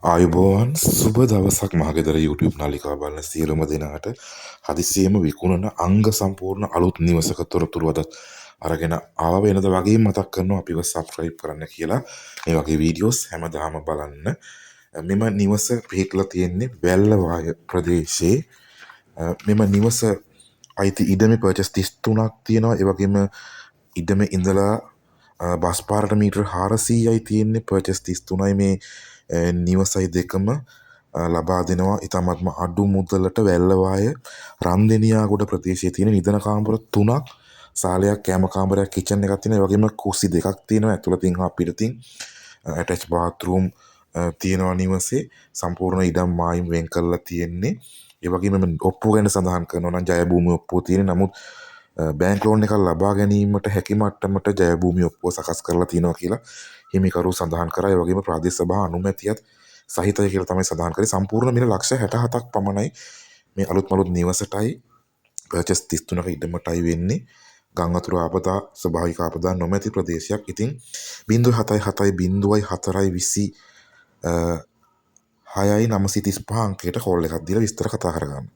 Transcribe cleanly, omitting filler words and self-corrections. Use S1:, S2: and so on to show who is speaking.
S1: ආයුබෝවන් සුබ දවසක් මහගෙදර YouTube නාලිකාව බලන සියලුම දෙනාට හදිසියෙම විකුණන අංග සම්පූර්ණ අලුත් නිවසක තොරතුරු අද අරගෙන ආව වෙනද වගේ මතක් කරනවා අපිව subscribe කරන්න කියලා. මේ වගේ වීඩියෝස් හැමදාම බලන්න. මෙම නිවස පිහිටලා තියෙන්නේ වැල්ලවාය ප්‍රදේශයේ. මෙම නිවස අයිති ඉඩමේ පර්චස් 33ක් තියෙනවා. ඒ වගේම ඉඩමේ ඉඳලා බස් පාරට මීටර් 400යි තියෙන්නේ. පර්චස් 33යි මේ නිවසයි දෙකම ලබා දෙනවා. ඉතාමත්ම අඩු මුදලට වැල්ලවාය රන්දෙනියාගොඩ ප්‍රදේශයේ තියෙන නිදන කාමර 3ක්, සාලයක්, කෑම කාමරයක්, කිචන් එකක් තියෙනවා. ඒ වගේම කුස්සි දෙකක් තියෙනවා ඇතුළතින් හා පිටතින්. ඇටච් බාත්රූම් තියෙනවා නිවසේ. සම්පූර්ණ ඉඩම් මායිම් වෙන් කරලා තියෙන්නේ. ඒ වගේම ඔප්පුව ගැන සඳහන් කරනවා නම් ජය භූමි ඔප්පුව තියෙන. නමුත් බෑන්ක් ලෝන් එකක් ලබා ගැනීමට හැකි මට්ටමට ජය භූමි ඔප්පුව සකස් කරලා තියෙනවා කියලා හිමිකරු සඳහන් කරා. ඒ වගේම ප්‍රාදේශ සභා අනුමැතියත් සහිතයි කියලා තමයි සඳහන් කරේ. සම්පූර්ණ මිල ලක්ෂ 67ක් පමණයි මේ අලුත් නිවසටයි පර්චස් 33ක ඉඩමටයි වෙන්නේ. ගං වතුර ආපදා ස්වභාවික ආපදා නොමැති ප්‍රදේශයක්. ඉතින් 077 0.4 20 6යි 935 අංකයට කෝල් එකක් දීලා විස්තර කතා කරගන්න.